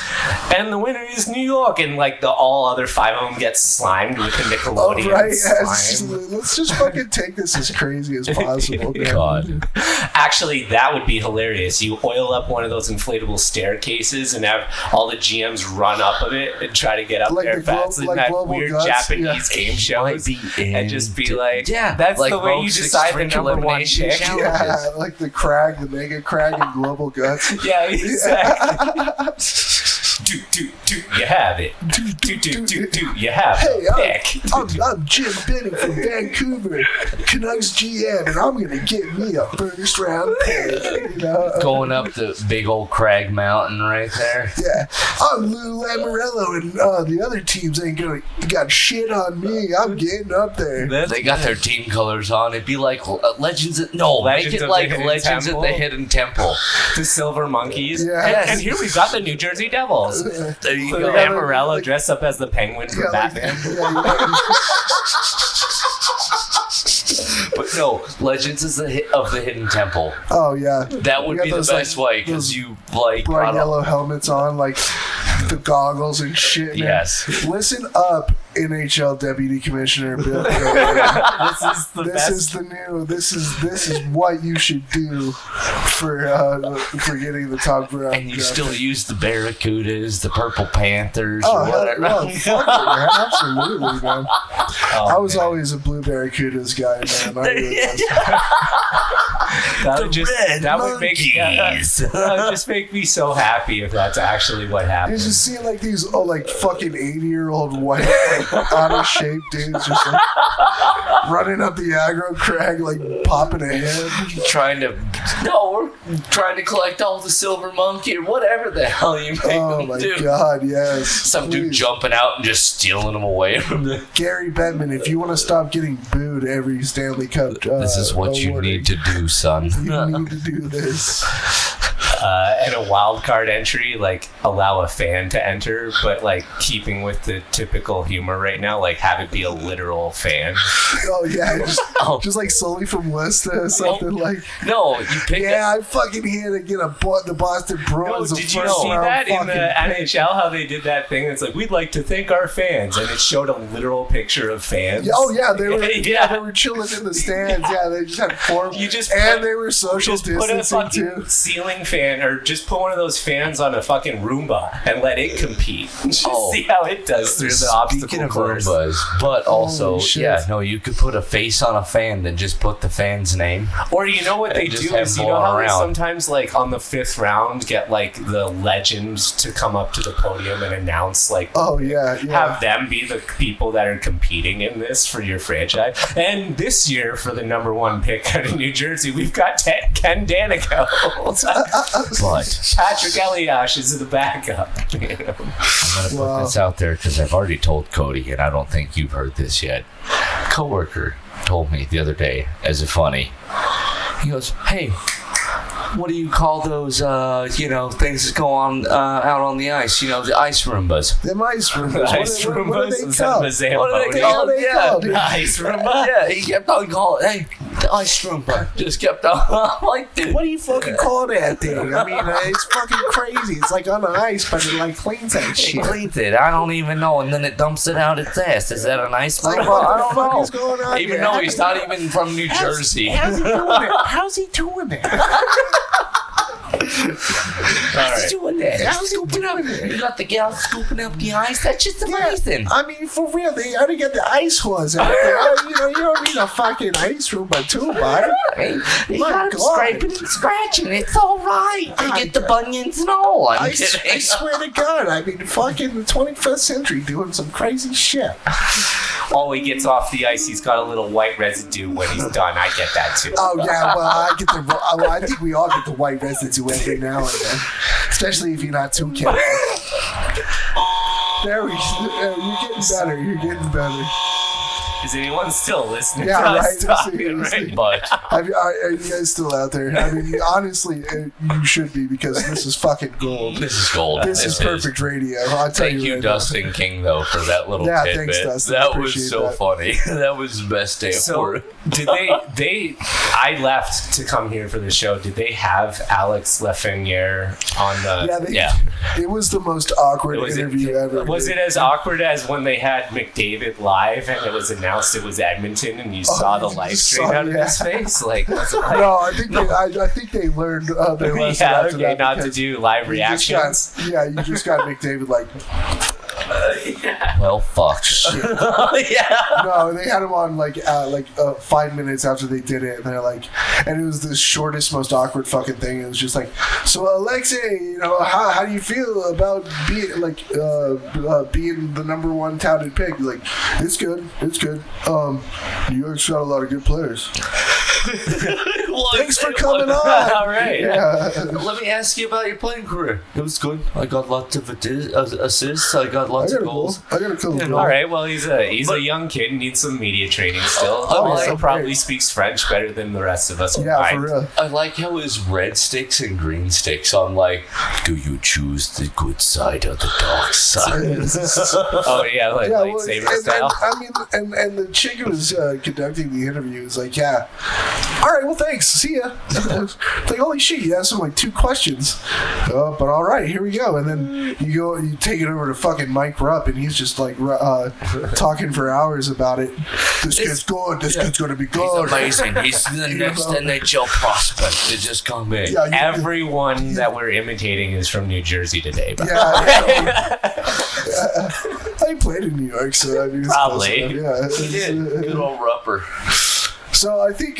and the winner is New York, and like all other 5 of them get slimed with the Oh, Nickelodeon right. slime. Let's just fucking take this as crazy as possible. man. God. Actually, that would be hilarious. You oil up one of those inflatable staircases and have all the GMs run up of it and try to get up Like there the fast in like that Global weird Guts, Japanese game shows. And just be like, that's the way you decide the number 1 pick. Yeah, like the Crag, the Mega Crag, and Global Guts. Yeah, exactly. Do, you have it. Do, you have Hey, it. Pick. I'm Jim Benning from Vancouver, Canucks GM, and I'm gonna get me a first round pick. You know? Going up the big old crag mountain right there. Yeah, I'm Lou Lamorello, and the other teams ain't gonna got shit on me. I'm getting up there. They got their team colors on. It'd be like Legends. Make Legends it of like the Hidden Legends Temple. at the Hidden Temple. The Silver Monkeys. Yeah. And here we've got the New Jersey Devils. There you So go. Lamorello dressed up as the Penguin from Yeah, like- Batman. But no, Legends is of the Hidden Temple. Oh yeah, That would We got be the those, best like, way because those you like. bright got a- yellow helmets on, like the goggles and shit. Man. Yes. Listen up NHL Deputy Commissioner Bill. This is what you should do for getting the top round. And you still use the Barracudas, the Purple Panthers, or whatever. Fuck it, man. Absolutely, man. I was always a Blue Barracudas guy, man. I really was. That would just make me so happy if that's actually what happened. You just see like these fucking 80-year-old white out of shape dudes just like running up the aggro crag like popping a head. We're trying to collect all the silver monkey or whatever the hell you make them do. Oh my god, yes. Some dude jumping out and just stealing them away from the... Gary Bettman, if you want to stop getting booed every Stanley Cup this is what you need to do, son. You need to do this. And a wild card entry, like allow a fan to enter, but like keeping with the typical humor right now, like have it be a literal fan. Oh yeah, just like Sully from Westa or something like. No, you pick. I fucking here to get the Boston Bruins. No, did you see that in the NHL? How they did that thing? It's like we'd like to thank our fans, and it showed a literal picture of fans. Oh yeah, they were they were chilling in the stands. Yeah, they just had four. They were social distancing too. Ceiling fan, or just put one of those fans on a fucking Roomba and let it compete. Just see how it does through the obstacle course. Roombas, but also, you could put a face on a fan, then just put the fan's name. Or you know what they do is, you know how they sometimes like on the 5th round get like the legends to come up to the podium and announce like, have them be the people that are competing in this for your franchise. And this year for the number 1 pick out of New Jersey, we've got Ken Danico. But Patrick Eliash is the backup. I'm gonna put this out there because I've already told Cody, and I don't think you've heard this yet. Coworker told me the other day, as a funny, he goes, "Hey, what do you call those, things that go on out on the ice? The ice Roombas." Them ice Roombas. Ice Roombas. What are they called? What are they called? Ice Roomba. Yeah, he kept on calling, "Hey, the ice Roomba." Just kept on. I'm like, dude, what do you fucking call that thing? I mean, it's fucking crazy. It's like on the ice, but it like cleans that shit. It cleans it. I don't even know, and then it dumps it out its ass. Is that an ice Roomba? I don't know. What's going on? Even though he's not even from New Jersey. How's he doing it? How's he doing that? How's he doing that? You got the gal scooping up the ice. That's just amazing. I mean, for real, they already got the ice ones out there. You don't need a fucking ice room by 2, bud. They got them scraping and scratching. It's all right. They get the bunions and all. I swear to God. I mean, fucking the 21st century doing some crazy shit. Oh, he gets off the ice. He's got a little white residue when he's done. I get that too. Oh yeah, well I think we all get the white residue every now and then, especially if you're not too careful. There we go. You're getting better. Is anyone still listening? Yeah, to us right. Right? But Are you guys still out there? I mean, honestly, you should be, because this is fucking gold. This is gold. This is perfect radio. I'll tell Thank you, right Dustin King, though, for that little tidbit. Thanks, Dustin. That was so funny. That was the best day for it. Did I left to come here for the show. Did they have Alex Lafreniere on the... Yeah. It was the most awkward interview ever. Was it as awkward as when they had McDavid live and it was announced it was Edmonton and you saw the live stream out of his face? Like, was it like... No, I think they learned their lesson after that. Not to do live reactions. You just got McDavid like... Well, fuck. No, they had him on like 5 minutes after they did it, and they're like, and it was the shortest, most awkward fucking thing. It was just like, so Alexei, how do you feel about being being the number 1 touted pick? Like, it's good. New York's got a lot of good players. Thanks for coming on. All right. Yeah. Let me ask you about your playing career. It was good. I got lots of assists. I got lots of goals. I got a couple goals. All right. Well, he's a young kid, needs some media training still. Also, probably speaks French better than the rest of us. Yeah, for real. I like how his red sticks and green sticks. I'm like, do you choose the good side or the dark side? Oh yeah, lightsaber style. I mean, and the chick who was conducting the interview was like, yeah. All right, well, thanks. thanks. See ya. It's like, holy shit, you asked him like 2 questions. But all right, here we go. And then you take it over to fucking Mike Rupp, and he's just like talking for hours about it. This kid's good. This kid's going to be good. He's amazing. He's the next NHL prospect to just come in. Yeah, Everyone that we're imitating is from New Jersey today. But I played in New York, so I mean, probably. Yeah, He did. Good old Rupper. So I think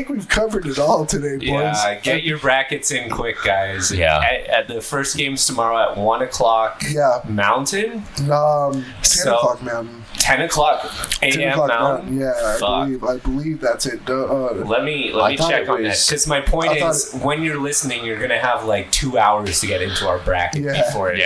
we've covered it all today, boys. Yeah, get your brackets in quick, guys. Yeah. At the first game's tomorrow at 1 o'clock Mountain. 10 o'clock Mountain. 10 o'clock 10 a.m. o'clock Mountain. Yeah, I believe that's it. Let me check on that, because my point is, when you're listening, you're gonna have like 2 hours to get into our bracket before it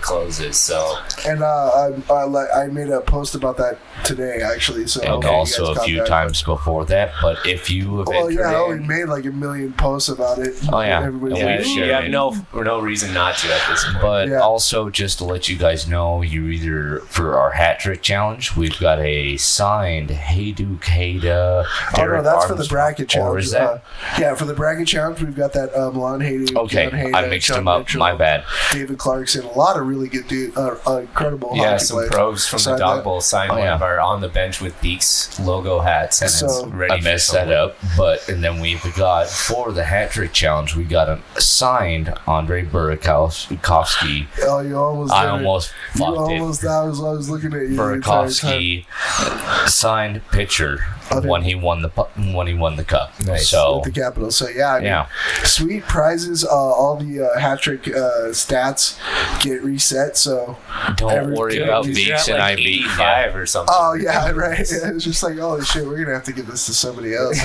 closes. So, and I made a post about that today, actually. So and also a few times before that. But if you have we made like 1 million posts about it. Oh yeah, you have no reason not to at this point. But also, just to let you guys know, you either for our hat trick challenge, we've got a signed Hey Duke Hayda. Oh no, that's for the bracket challenge. Or is that? For the bracket challenge, we've got that Milan Hayduke. Okay, Hayda, I mixed them up. Mitchell, My bad. David Clarkson, a lot of really good incredible hockey players. Some pros from the Dog Bowl signed one of our on the bench with Beeks logo hats, and it's ready. I messed that up, and then we've got for the hat trick challenge, we got a signed Andre Burakovsky. Oh, you almost! I almost fucked it. I was looking at you. Burakovsky signed pitcher when he won the cup. Nice. So with the Capitals. So sweet prizes. All the hat trick stats get reset. So don't worry about Beeks and I beat 85 or something. Oh yeah, right. It's just like, holy shit, we're gonna have to give this to somebody else.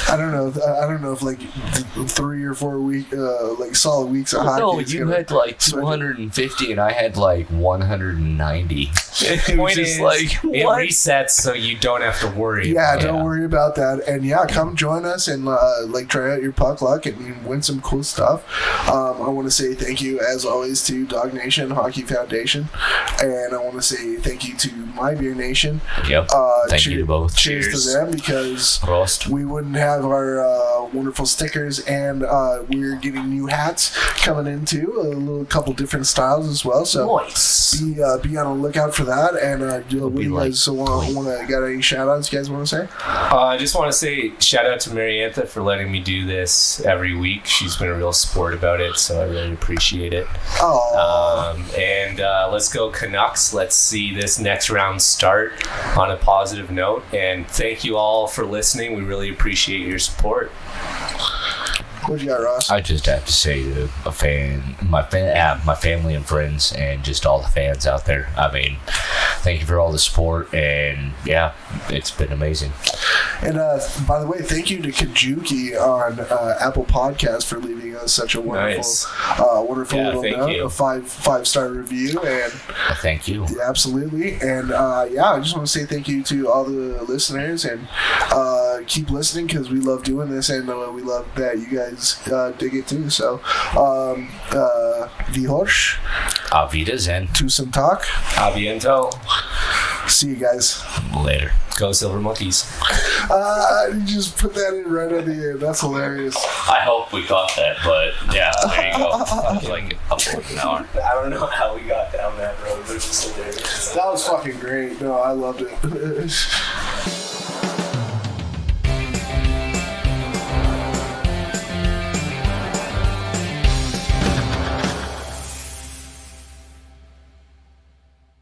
I don't know. I don't know if like 3 or 4 week like solid weeks of hockey. No, you had like 250 and I had like 190. The point is, it resets, so you don't have to worry. Don't worry about that. And come join us and try out your puck luck and win some cool stuff. I want to say thank you as always to Dog Nation Hockey Foundation, and I want to say thank you to My Beer Nation. Yep. Thank you to both. Cheers to them, because we wouldn't have our wonderful stickers, and we're getting new hats coming in too, a couple different styles as well. So be on the lookout for that. And what do you guys got any shout outs you guys want to say? I just want to say shout out to Mariantha for letting me do this every week. She's been a real sport about it, so I really appreciate it. And let's go Canucks. Let's see this next round start on a positive note, and thank you all for listening. We really appreciate your support. What you got, Ross? I just have to say to my family and friends, and just all the fans out there, I mean, thank you for all the support, and it's been amazing. And by the way, thank you to Kajuki on Apple Podcasts for leaving us such a wonderful little note, a 5-star review, and thank you. Yeah, absolutely. And I just want to say thank you to all the listeners, and keep listening, because we love doing this, and we love that you guys dig it too. So, Vihorsh. Auf Wiedersehen. Tusen Tak. Aviento. See you guys later. Go Silver Monkeys. You just put that in right at the end. That's hilarious. I hope we got that, but there you go. After like a couple of an hour. I don't know how we got down that road, but it was hilarious. That was fucking great. No, I loved it.